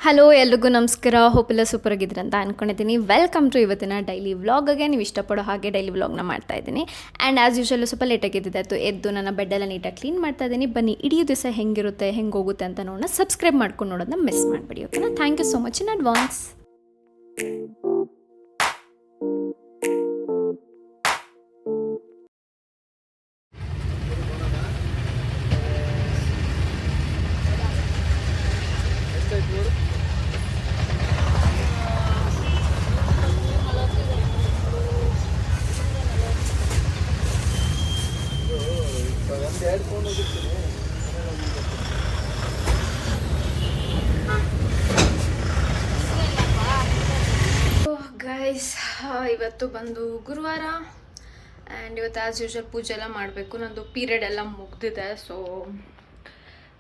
Hello ಎಲ್ರಿಗೂ ನಮಸ್ಕಾರ. ಹೋಪೆಲ್ಲ super ಆಗಿದ್ರೆ ಅಂತ ಅಂದ್ಕೊಂಡಿದ್ದೀನಿ. ವೆಲ್ಕಮ್ ಟು ಇವತ್ತಿನ ಡೈಲಿ ವ್ಲಾಗ್ಗೆ. ನೀವು ಇಷ್ಟಪಡೋ ಹಾಗೆ ಡೈಲಿ ವ್ಲಾಗ್ನ ಮಾಡ್ತಾ ಇದ್ದೀನಿ. ಆ್ಯಂಡ್ ಆ್ಯಸ್ ಯೂಶಲ್ ಸ್ವಲ್ಪ ಲೇಟಾಗಿ ಎದ್ದಿದ್ದಾಯಿತು. ಎದ್ದು ನನ್ನ ಬೆಡ್ಡೆಲ್ಲ ನೀಟಾಗಿ ಕ್ಲೀನ್ ಮಾಡ್ತಾ ಇದ್ದೀನಿ. ಬನ್ನಿ ಇಡೀ ದಿವಸ ಹೆಂಗಿರುತ್ತೆ ಹೆಂಗೆ ಹೋಗುತ್ತೆ ಅಂತ ನೋಡೋಣ. ಸಬ್ಸ್ಕ್ರೈಬ್ ಮಾಡ್ಕೊಂಡು ನೋಡೋದನ್ನ ಮಿಸ್ ಮಾಡಿಬಿಡಿ, ಓಕೆನಾ? Thank you so much in advance. Guys, ಇವತ್ತು ಬಂದು ಗುರುವಾರ ಆ್ಯಂಡ್ ಇವತ್ತು ಆ್ಯಸ್ ಯೂಶಲ್ ಪೂಜೆ ಎಲ್ಲ ಮಾಡಬೇಕು. ನಂದು ಪೀರಿಯಡ್ ಎಲ್ಲ ಮುಗ್ದಿದೆ, ಸೊ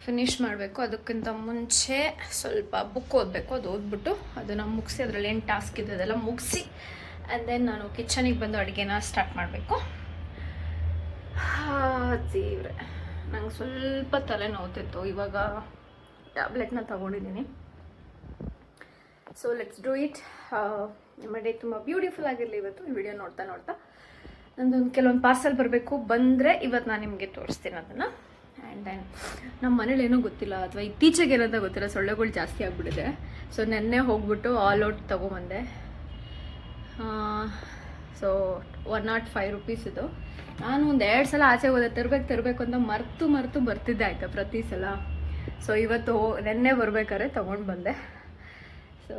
ಫಿನಿಷ್ ಮಾಡಬೇಕು. ಅದಕ್ಕಿಂತ ಮುಂಚೆ ಸ್ವಲ್ಪ ಬುಕ್ ಓದಬೇಕು. ಅದು ಓದ್ಬಿಟ್ಟು ಅದನ್ನು ಮುಗಿಸಿ ಅದರಲ್ಲಿ ಏನು ಟಾಸ್ಕ್ ಇದೆ ಅದೆಲ್ಲ ಮುಗಿಸಿ ಆ್ಯಂಡ್ ದೆನ್ ನಾನು ಕಿಚನಿಗೆ ಬಂದು ಅಡುಗೆನ ಸ್ಟಾರ್ಟ್ ಮಾಡಬೇಕು. ತೀವ್ರೆ ನಂಗೆ ಸ್ವಲ್ಪ ತಲೆ ನೋವ್ತಿತ್ತು, ಇವಾಗ ಟ್ಯಾಬ್ಲೆಟ್ನ ತೊಗೊಂಡಿದ್ದೀನಿ. So let's do it. ನಿಮ್ಮ ಡೇ ತುಂಬ ಬ್ಯೂಟಿಫುಲ್ ಆಗಿರಲಿ ಇವತ್ತು. ಈ ವಿಡಿಯೋ ನೋಡ್ತಾ ನೋಡ್ತಾ ನಂದೊಂದು ಕೆಲವೊಂದು ಪಾರ್ಸಲ್ ಬರಬೇಕು. ಬಂದರೆ ಇವತ್ತು ನಾನು ನಿಮಗೆ ತೋರಿಸ್ತೀನಿ ಅದನ್ನು. ಆ್ಯಂಡ್ ದೆನ್ ನಮ್ಮ ಮನೇಲಿ ಏನೋ ಗೊತ್ತಿಲ್ಲ, ಅಥವಾ ಇತ್ತೀಚೆಗೆ ಏನಂತ ಗೊತ್ತಿಲ್ಲ, ಸೊಳ್ಳೆಗಳು ಜಾಸ್ತಿ ಆಗಿಬಿಟ್ಟಿದೆ. ಸೊ ನೆನ್ನೆ ಹೋಗ್ಬಿಟ್ಟು ಆಲ್ ಔಟ್ ತೊಗೊಂಬಂದೆ. ಸೊ 105 ರೂಪೀಸ್ ಇದು. ನಾನು ಒಂದು 2 ಸಲ ಆಚೆ ಹೋದೆ ತರಬೇಕು ಅಂತ ಮರ್ತು ಬರ್ತಿದ್ದೆ ಆಯಿತಾ ಪ್ರತಿ ಸಲ. ಸೊ ಇವತ್ತು ನೆನ್ನೆ ಬರ್ಬೇಕಾದ್ರೆ ತೊಗೊಂಡು ಬಂದೆ. ಸೊ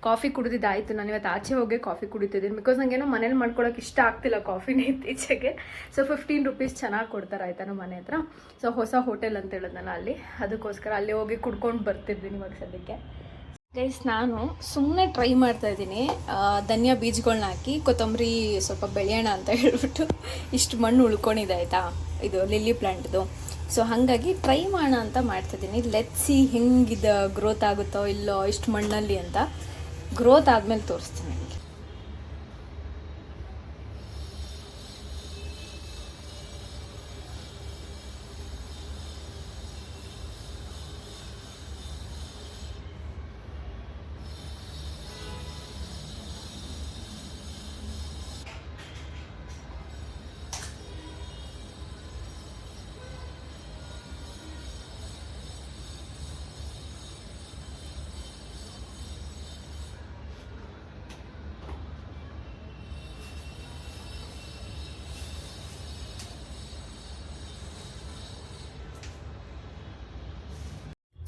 ಕಾಫಿ ಕುಡಿದಿದ್ದಾಯಿತು. ನಾನು ಇವತ್ತು ಆಚೆ ಹೋಗಿ ಕಾಫಿ ಕುಡಿತಿದ್ದೀನಿ. ಬಿಕಾಸ್ ನನಗೇನೋ ಮನೇಲಿ ಮಾಡ್ಕೊಳಕ್ಕೆ ಇಷ್ಟ ಆಗ್ತಿಲ್ಲ ಕಾಫಿನ ಇತ್ತೀಚೆಗೆ. ಸೊ 15 ರೂಪೀಸ್ ಚೆನ್ನಾಗಿ ಕೊಡ್ತಾರೆ ಆಯಿತಾ ನಮ್ಮ ಮನೆ ಹತ್ರ. ಸೊ ಹೊಸ ಹೋಟೆಲ್ ಅಂತ ಹೇಳಿದ್ನಲ್ಲ ಅಲ್ಲಿ, ಅದಕ್ಕೋಸ್ಕರ ಅಲ್ಲಿ ಹೋಗಿ ಕುಡ್ಕೊಂಡು ಬರ್ತಿದ್ದೀನಿ ಇವಾಗ ಸದ್ಯಕ್ಕೆ. ಗೈಸ್, ನಾನು ಸುಮ್ಮನೆ ಟ್ರೈ ಮಾಡ್ತಾಯಿದ್ದೀನಿ. ಧನಿಯಾ ಬೀಜಗಳನ್ನ ಹಾಕಿ ಕೊತ್ತಂಬರಿ ಸ್ವಲ್ಪ ಬೆಳೆಯೋಣ ಅಂತ ಹೇಳ್ಬಿಟ್ಟು ಇಷ್ಟು ಮಣ್ಣು ಉಳ್ಕೊಂಡಿದೆ ಆಯಿತಾ, ಇದು ಲಿಲ್ಲಿ ಪ್ಲ್ಯಾಂಟ್ದು. ಸೊ ಹಾಗಾಗಿ ಟ್ರೈ ಮಾಡೋಣ ಅಂತ ಮಾಡ್ತಿದ್ದೀನಿ. ಲೆಟ್ಸ್ ಸಿ ಹೆಂಗಿದೆ, ಗ್ರೋತ್ ಆಗುತ್ತೋ ಇಲ್ಲೋ ಇಷ್ಟು ಮಣ್ಣಲ್ಲಿ ಅಂತ. ಗ್ರೋತ್ ಆದಮೇಲೆ ತೋರಿಸ್ತೀನಿ ನಿಮಗೆ.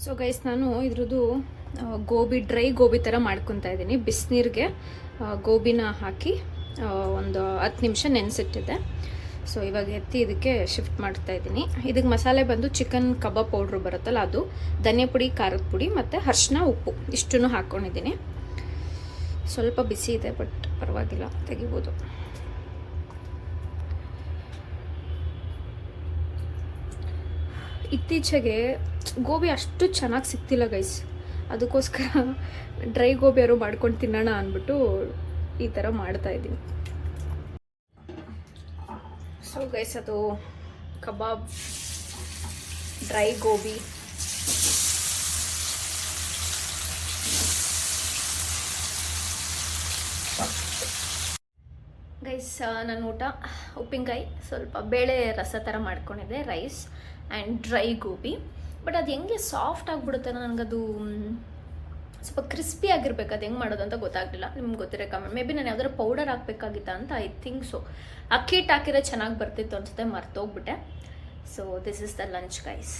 ಸೊ ಗೈಸ್, ನಾನು ಇದ್ರದ್ದು ಡ್ರೈ ಗೋಬಿ ಥರ ಮಾಡ್ಕೊತಾ ಇದ್ದೀನಿ. ಬಿಸಿನೀರಿಗೆ ಗೋಬಿನ ಹಾಕಿ ಒಂದು 10 ನಿಮಿಷ ನೆನೆಸಿಟ್ಟಿದ್ದೆ. ಸೊ ಇವಾಗ ಎತ್ತಿ ಇದಕ್ಕೆ ಶಿಫ್ಟ್ ಮಾಡ್ತಾ ಇದ್ದೀನಿ. ಇದಕ್ಕೆ ಮಸಾಲೆ ಬಂದು ಚಿಕನ್ ಕಬಾಬ್ ಪೌಡ್ರು ಬರುತ್ತಲ್ಲ ಅದು, ಧನಿಯಾ ಪುಡಿ, ಖಾರದ ಪುಡಿ ಮತ್ತು ಅರಿಶಿನ, ಉಪ್ಪು ಇಷ್ಟನ್ನು ಹಾಕ್ಕೊಂಡಿದ್ದೀನಿ. ಸ್ವಲ್ಪ ಬಿಸಿ ಇದೆ ಬಟ್ ಪರವಾಗಿಲ್ಲ, ತೆಗಿಬೋದು. ಇತ್ತೀಚೆಗೆ ಗೋಬಿ ಅಷ್ಟು ಚೆನ್ನಾಗಿ ಸಿಗ್ತಿಲ್ಲ ಗೈಸ್, ಅದಕ್ಕೋಸ್ಕರ ಡ್ರೈ ಗೋಬಿ ಯಾರು ಮಾಡ್ಕೊಂಡು ತಿನ್ನೋಣ ಅಂದ್ಬಿಟ್ಟು ಈ ಥರ ಮಾಡ್ತಾಯಿದ್ದೀನಿ. ಸೊ ಗೈಸ್, ಅದು ಕಬಾಬ್ ಡ್ರೈ ಗೋಬಿ. ಗೈಸ್, ನನ್ನ ಊಟ ಉಪ್ಪಿನಕಾಯಿ, ಸ್ವಲ್ಪ ಬೇಳೆ ರಸ ಥರ ಮಾಡ್ಕೊಂಡಿದ್ದೆ, rice and dry gobi. But ಅದು ಹೆಂಗೆ ಸಾಫ್ಟ್ ಆಗಿಬಿಡುತ್ತೆ, ನನಗದು ಸ್ವಲ್ಪ ಕ್ರಿಸ್ಪಿ ಆಗಿರ್ಬೇಕು. ಅದು ಹೆಂಗೆ ಮಾಡೋದು ಅಂತ ಗೊತ್ತಾಗಲಿಲ್ಲ. ನಿಮ್ಗೆ ಗೊತ್ತಿರೋ ಕಮೆಂಟ್. ಮೇ ಬಿ ನಾನು ಯಾವ್ದಾದ್ರು ಪೌಡರ್ ಹಾಕ್ಬೇಕಾಗಿತ್ತ ಅಂತ ಐ ಥಿಂಕ್ ಸೊ. ಅಕ್ಕಿ ಹಿಟ್ಟು ಹಾಕಿರೋ ಚೆನ್ನಾಗಿ ಬರ್ತಿತ್ತು ಅನ್ಸುತ್ತೆ, ಮರ್ತೋಗ್ಬಿಟ್ಟೆ. So this is the lunch guys.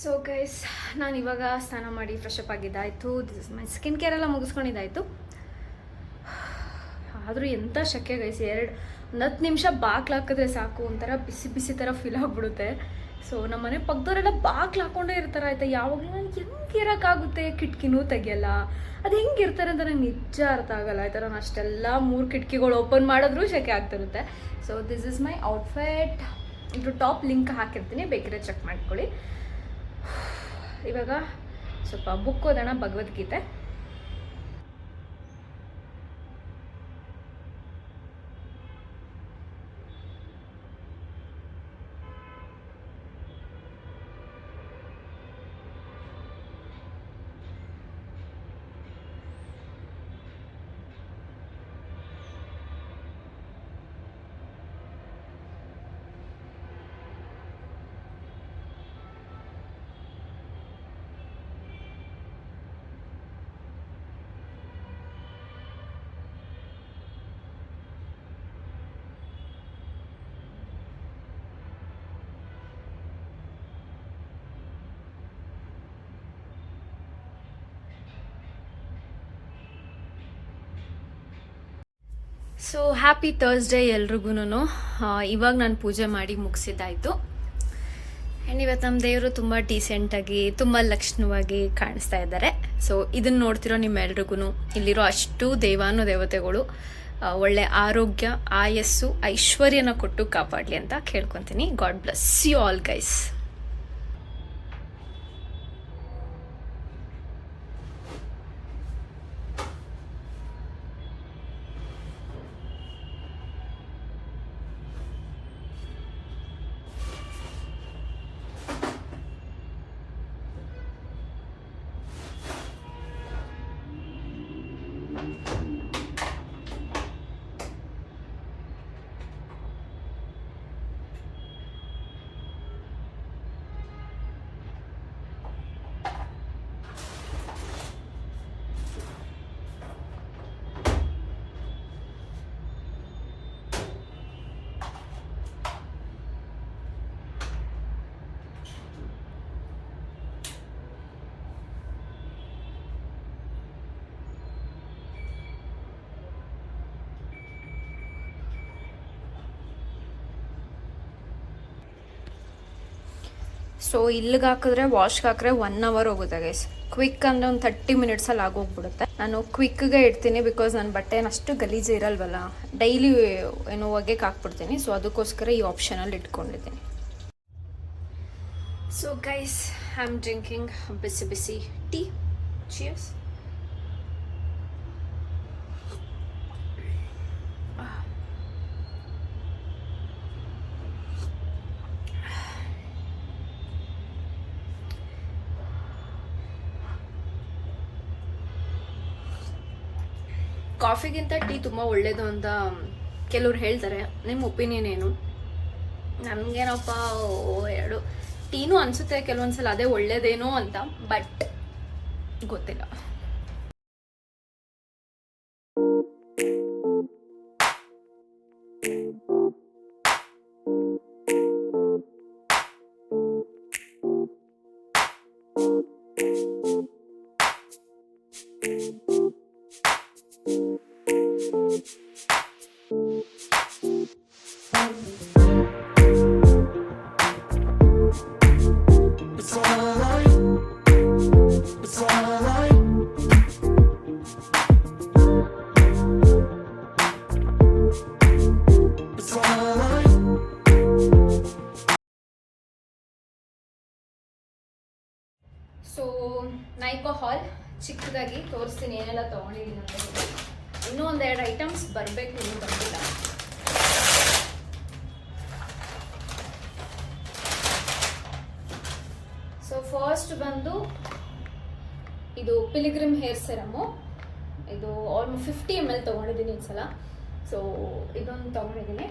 So guys, ನಾನು ಇವಾಗ ಸ್ನಾನ ಮಾಡಿ ಫ್ರೆಶ್ ಅಪ್ ಆಗಿದ್ದಾಯಿತು. This is my skin care ಎಲ್ಲ ಮುಗಿಸ್ಕೊಂಡಿದ್ದಾಯಿತು. ಆದರೂ ಎಂಥ ಶೆಕೆ ಗೈಸ್, 10 ನಿಮಿಷ ಬಾಗ್ಲು ಹಾಕಿದ್ರೆ ಸಾಕು, ಒಂಥರ ಬಿಸಿ ಬಿಸಿ ಥರ ಫೀಲ್ ಆಗಿಬಿಡುತ್ತೆ. ಸೊ ನಮ್ಮ ಮನೆ ಪಕ್ಕದವರೆಲ್ಲ ಬಾಗ್ಲು ಹಾಕ್ಕೊಂಡೇ ಇರ್ತಾರೆ ಆಯಿತಾ. ಯಾವಾಗಲೂ ನನಗೆ ಹೆಂಗೆ ಇರೋಕ್ಕಾಗುತ್ತೆ, ಕಿಟಕಿನೂ ತೆಗಿಯಲ್ಲ. ಅದು ಹೆಂಗಿರ್ತಾರೆ ಅಂತ ನಂಗೆ ನಿಜ ಅರ್ಥ ಆಗಲ್ಲ ಆಯಿತಾ. ನಾನು ಅಷ್ಟೆಲ್ಲ 3 ಕಿಟಕಿಗಳು ಓಪನ್ ಮಾಡಿದ್ರೂ ಶೆಕೆ ಆಗ್ತಿರುತ್ತೆ. So this is my outfit. ಇದು ಟಾಪ್ ಲಿಂಕ್ ಹಾಕಿರ್ತೀನಿ, ಬೇಕಿದ್ರೆ ಚೆಕ್ ಮಾಡ್ಕೊಳ್ಳಿ. ಇವಾಗ ಸ್ವಲ್ಪ ಬುಕ್ ಓದೋಣ, ಭಗವದ್ಗೀತೆ. ಸೊ ಹ್ಯಾಪಿ ಥರ್ಸ್ಡೇ ಎಲ್ರಿಗೂ. ಇವಾಗ ನಾನು ಪೂಜೆ ಮಾಡಿ ಮುಗಿಸಿದ್ದಾಯಿತು. ಆ್ಯಂಡ್ ಇವತ್ತು ನಮ್ಮ ದೇವರು ತುಂಬ ಡೀಸೆಂಟಾಗಿ ತುಂಬ ಲಕ್ಷಣವಾಗಿ ಕಾಣಿಸ್ತಾ ಇದ್ದಾರೆ. ಸೊ ಇದನ್ನು ನೋಡ್ತಿರೋ ನಿಮ್ಮೆಲ್ರಿಗೂ ಇಲ್ಲಿರೋ ಅಷ್ಟು ದೇವಾನುದೇವತೆಗಳು ಒಳ್ಳೆ ಆರೋಗ್ಯ, ಆಯಸ್ಸು, ಐಶ್ವರ್ಯನ ಕೊಟ್ಟು ಕಾಪಾಡಲಿ ಅಂತ ಕೇಳ್ಕೊತೀನಿ. God bless you all guys. So ಇಲ್ಲಿಗೆ ಹಾಕಿದ್ರೆ, ವಾಶ್ಗೆ ಹಾಕಿದ್ರೆ 1 hour ಹೋಗುತ್ತೆ ಗೈಸ್. ಕ್ವಿಕ್ ಅಂದರೆ ಒಂದು 30 minutesಲ್ಲಿ ಆಗೋಗ್ಬಿಡುತ್ತೆ. ನಾನು ಕ್ವಿಕ್ಗೆ ಇಡ್ತೀನಿ, ಬಿಕಾಸ್ ನನ್ನ ಬಟ್ಟೆ ಅಷ್ಟು ಗಲೀಜು ಇರಲ್ವಲ್ಲ, ಡೈಲಿ ಏನು ಒಗೆಗೆ ಹಾಕ್ಬಿಡ್ತೀನಿ. ಸೊ ಅದಕ್ಕೋಸ್ಕರ ಈ ಆಪ್ಷನಲ್ಲಿ ಇಟ್ಕೊಂಡಿದ್ದೀನಿ. So guys, I am drinking ಬಿಸಿ ಬಿಸಿ ಟೀ. ಚಿಯರ್ಸ್. ಕಾಫಿಗಿಂತ ಟೀ ತುಂಬ ಒಳ್ಳೆಯದು ಅಂತ ಕೆಲವ್ರು ಹೇಳ್ತಾರೆ. ನಿಮ್ಮ ಒಪಿನಿಯನ್ ಏನು? ನಮಗೇನಪ್ಪ, ಎರಡು ಟೀನೂ ಅನಿಸುತ್ತೆ ಕೆಲವೊಂದ್ಸಲ ಅದೇ ಒಳ್ಳೇದೇನೋ ಅಂತ, ಬಟ್ ಗೊತ್ತಿಲ್ಲ. ಸೊ ನೈಕೋ ಹಾಲ್ ಚಿಕ್ಕದಾಗಿ ತೋರಿಸ್ತೀನಿ ಏನೆಲ್ಲ ತೊಗೊಂಡಿದ್ದೀನಿ ಅಂತ. ಇನ್ನೂ ಒಂದೆರಡು ಐಟಮ್ಸ್ ಬರಬೇಕು, ಇನ್ನೂ ಬಂದಿಲ್ಲ. ಸೊ ಫಸ್ಟ್ ಬಂದು ಇದು ಪಿಲಿಗ್ರಿಮ್ ಹೇರ್ ಸೆರಮು. ಇದು ಆಲ್ಮೋಸ್ಟ್ 50 ml ತೊಗೊಂಡಿದ್ದೀನಿ ಈ ಸಲ. ಸೊ ಇದೊಂದು ತೊಗೊಂಡಿದ್ದೀನಿ.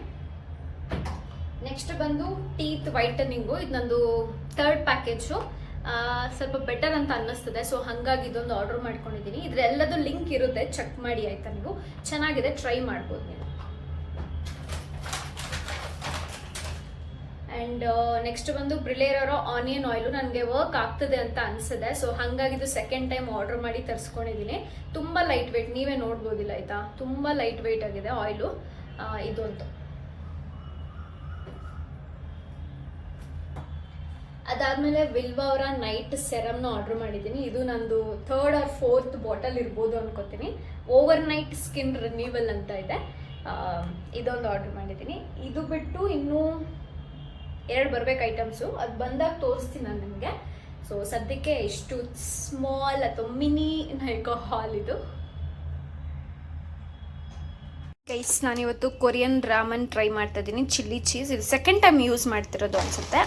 ನೆಕ್ಸ್ಟ್ ಬಂದು ಟೀತ್ ವೈಟನಿಂಗು. ಇದು ನಂದು 3rd ಪ್ಯಾಕೇಜು. ಸ್ವಲ್ಪ ಬೆಟರ್ ಅಂತ ಅನ್ನಿಸ್ತದೆ, ಸೊ ಹಾಗಾಗಿ ಇದೊಂದು ಆರ್ಡರ್ ಮಾಡ್ಕೊಂಡಿದ್ದೀನಿ. ಇದರೆಲ್ಲದು ಲಿಂಕ್ ಇರುತ್ತೆ, ಚೆಕ್ ಮಾಡಿ ಆಯ್ತಾ ನೀವು. ಚೆನ್ನಾಗಿದೆ, ಟ್ರೈ ಮಾಡ್ಬೋದು ನೀವು. ಆ್ಯಂಡ್ ನೆಕ್ಸ್ಟ್ ಬಂದು ಬ್ರಿಲೇರೋ ಆನಿಯನ್ ಆಯಿಲು. ನನಗೆ ವರ್ಕ್ ಆಗ್ತದೆ ಅಂತ ಅನಿಸಿದೆ, ಸೊ ಹಾಗಾಗಿ ಇದು 2nd ಟೈಮ್ ಆರ್ಡರ್ ಮಾಡಿ ತರಿಸ್ಕೊಂಡಿದ್ದೀನಿ. ತುಂಬ ಲೈಟ್ ವೆಯ್ಟ್, ನೀವೇ ನೋಡ್ಬೋದಿಲ್ಲ ಆಯಿತಾ, ತುಂಬ ಲೈಟ್ ವೆಯ್ಟ್ ಆಗಿದೆ ಆಯಿಲು. ಇದೊಂದು. ಅದಾದಮೇಲೆ ವಿಲ್ವಾ ಅವರ ನೈಟ್ ಸೆರಮ್ನ ಆರ್ಡರ್ ಮಾಡಿದ್ದೀನಿ. ಇದು ನಂದು 3rd or 4th ಬಾಟಲ್ ಇರ್ಬೋದು ಅನ್ಕೋತೀನಿ. ಓವರ್ ನೈಟ್ ಸ್ಕಿನ್ ರಿನ್ಯೂವಲ್ ಅಂತ ಇದೆ. ಇದೊಂದು ಆರ್ಡರ್ ಮಾಡಿದ್ದೀನಿ. ಇದು ಬಿಟ್ಟು ಇನ್ನೂ 2 ಬರ್ಬೇಕು ಐಟಮ್ಸು. ಅದು ಬಂದಾಗ ತೋರಿಸ್ತೀನಿ ನಾನು ನಿಮಗೆ. ಸೊ ಸದ್ಯಕ್ಕೆ ಇಷ್ಟು ಸ್ಮಾಲ್ ಅಥವಾ ಮಿನಿ ನೈಕೋ ಹಾಲ್ ಇದು. ಗೈಸ್, ನಾನಿವತ್ತು ಕೊರಿಯನ್ ರಾಮನ್ ಟ್ರೈ ಮಾಡ್ತಾ ಇದ್ದೀನಿ, ಚಿಲ್ಲಿ ಚೀಸ್. ಇದು ಸೆಕೆಂಡ್ ಟೈಮ್ ಯೂಸ್ ಮಾಡ್ತಿರೋದು ಅನ್ಸುತ್ತೆ.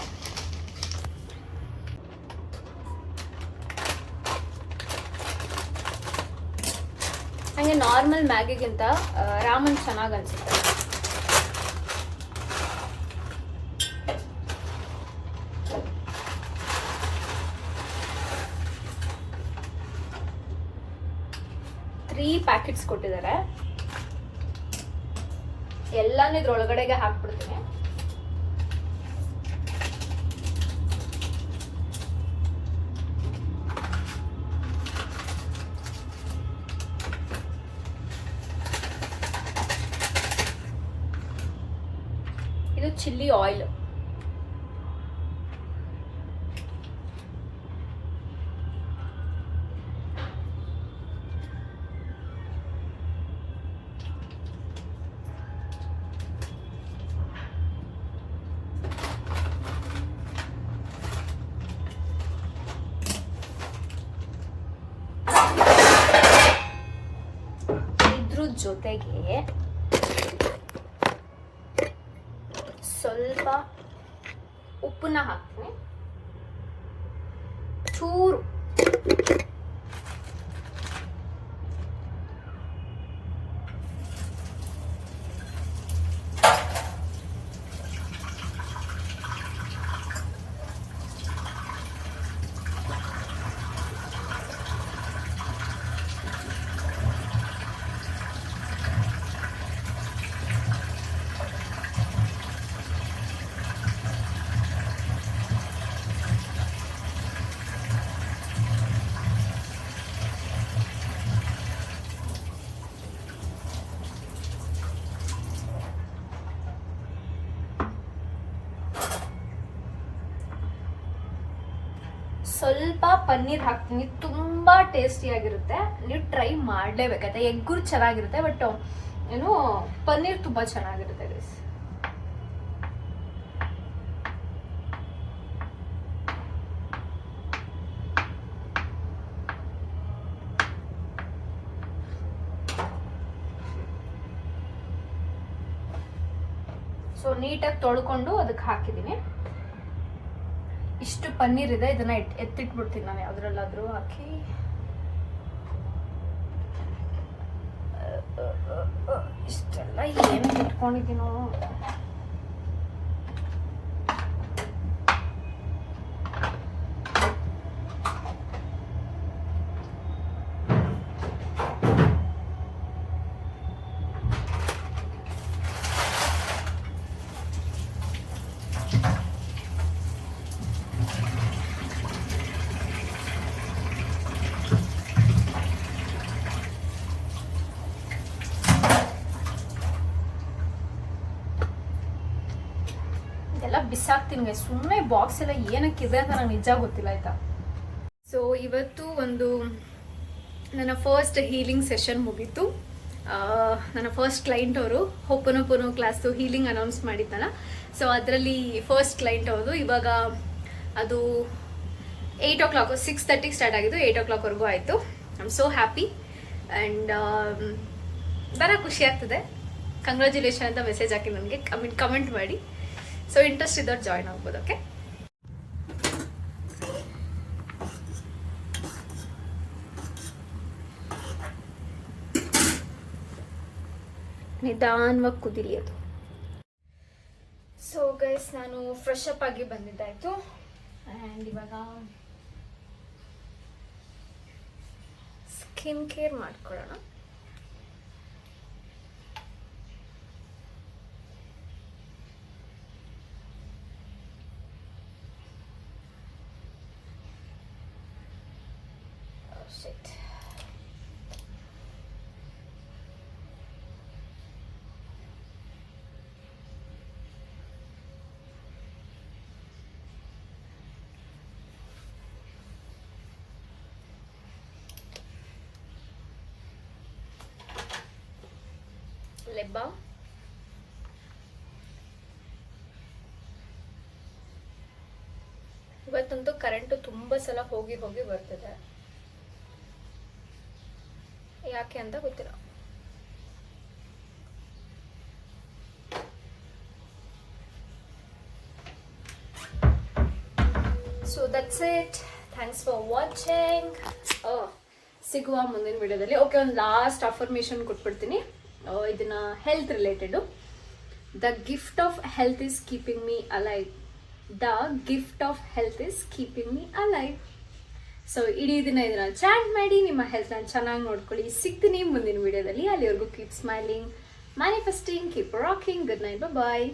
ಹಾಗೆ ನಾರ್ಮಲ್ ಮ್ಯಾಗಿಗಿಂತ ರಾಮನ್ ಚೆನ್ನಾಗಿ ಅನ್ಸುತ್ತೆ. ತ್ರೀ ಪ್ಯಾಕೆಟ್ಸ್ ಕೊಟ್ಟಿದ್ದಾರೆ. ಎಲ್ಲಾನು ಇದ್ರೊಳಗಡೆಗೆ ಹಾಕ್ಬಿಡ್ತೀನಿ. ಇದು ಚಿಲ್ಲಿ ಆಯಿಲ್. ಜೊತೆಗೆ ಸ್ವಲ್ಪ ಉಪ್ಪನ್ನ ಹಾಕ್ತೀನಿ, ಚೂರು ಸ್ವಲ್ಪ ಪನ್ನೀರ್ ಹಾಕ್ತೀನಿ. ತುಂಬಾ ಟೇಸ್ಟಿಯಾಗಿರುತ್ತೆ, ನೀವು ಟ್ರೈ ಮಾಡಲೇಬೇಕಾಯ್ತಾ. ಎಗ್ಗು ಚೆನ್ನಾಗಿರುತ್ತೆ, ಬಟ್ ಏನು ಪನ್ನೀರ್ ತುಂಬಾ ಚೆನ್ನಾಗಿರುತ್ತೆ ಗೈಸ್. ಸೊ ನೀಟಾಗಿ ತೊಳ್ಕೊಂಡು ಅದಕ್ಕೆ ಹಾಕಿದ್ದೀನಿ. ಇಷ್ಟು ಪನ್ನೀರ್ ಇದೆ, ಇದನ್ನ ಎತ್ತಿಟ್ಬಿಡ್ತೀನಿ ನಾನು ಯಾವ್ದ್ರಲ್ಲಾದ್ರೂ ಹಾಕಿ. ಇಷ್ಟೆಲ್ಲ ಏನು ಇಟ್ಕೊಂಡಿದ್ದೀನೋ. ಎಲ್ಲ ಬಿಸಾಕ್ತೀನಿ, ಸುಮ್ಮನೆ ಬಾಕ್ಸ್ ಎಲ್ಲ ಏನಕ್ಕಿದೆ ಅಂತ ನಂಗೆ ನಿಜ ಗೊತ್ತಿಲ್ಲ ಆಯ್ತಾ. ಸೊ ಇವತ್ತು ಒಂದು ನನ್ನ ಫಸ್ಟ್ ಹೀಲಿಂಗ್ ಸೆಷನ್ ಮುಗೀತು. ನನ್ನ ಫಸ್ಟ್ ಕ್ಲೈಂಟ್ ಅವರು ಹೋಪನೋಪನೋ ಕ್ಲಾಸು ಹೀಲಿಂಗ್ ಅನೌನ್ಸ್ ಮಾಡಿದ್ದಲ್ಲ, ಸೊ ಅದರಲ್ಲಿ ಫಸ್ಟ್ ಕ್ಲೈಂಟ್ ಅವರು. ಇವಾಗ ಅದು 8 o'clock, 6:30 ಸ್ಟಾರ್ಟ್ ಆಗಿದ್ದು, 8 o'clockವರೆಗೂ ಆಯಿತು. I am so happy and ಬರ ಖುಷಿ ಆಗ್ತದೆ. ಕಂಗ್ರ್ಯಾಚುಲೇಷನ್ ಅಂತ ಮೆಸೇಜ್ ಹಾಕಿ ನನಗೆ ಕಮೆಂಟ್ ಮಾಡಿ. ಸೊ ಇಂಟ್ರೆಸ್ಟ್ ಇದ್ದವ್ರು ಜಾಯ್ನ್ ಆಗ್ಬೋದು. ಓಕೆ, ನಿಧಾನವಾಗಿ ಕುದಿರಿ ಅದು. ಸೊ ಗೈಸ್, ನಾನು ಫ್ರೆಶ್ ಅಪ್ ಆಗಿ ಬಂದಿದ್ದಾಯ್ತು ಆ್ಯಂಡ್ ಇವಾಗ ಸ್ಕಿನ್ ಕೇರ್ ಮಾಡ್ಕೊಳ್ಳೋಣ. ಲಿಪ್ ಬಾಮ್, ಇವತ್ತಂತೂ ಕರೆಂಟು ತುಂಬ ಸಲ ಹೋಗಿ ಹೋಗಿ ಬರ್ತಿದೆ, ಯಾಕೆ ಅಂತ ಗೊತ್ತಿಲ್ಲ. So that's it, thanks for watching. ಸಿಗುವ ಮುಂದಿನ ವಿಡಿಯೋದಲ್ಲಿ. ಓಕೆ, ಒಂದು ಲಾಸ್ಟ್ ಅಫರ್ಮೇಷನ್ ಕೊಟ್ಬಿಡ್ತೀನಿ. ಇದನ್ನ health related. The gift of health is keeping me alive. The gift of health is keeping me alive. So ಇಡೀ ದಿನ ಇದನ್ನ ಚಾಟ್ ಮಾಡಿ ನಿಮ್ಮ ಹೆಲ್ತ್ನ ಚೆನ್ನಾಗಿ ನೋಡ್ಕೊಳ್ಳಿ. ಸಿಗ್ತೀನಿ ಮುಂದಿನ ವಿಡಿಯೋದಲ್ಲಿ. ಅಲ್ಲಿವರೆಗೂ keep smiling, manifesting, keep rocking. Good night, ಬಾಯ್.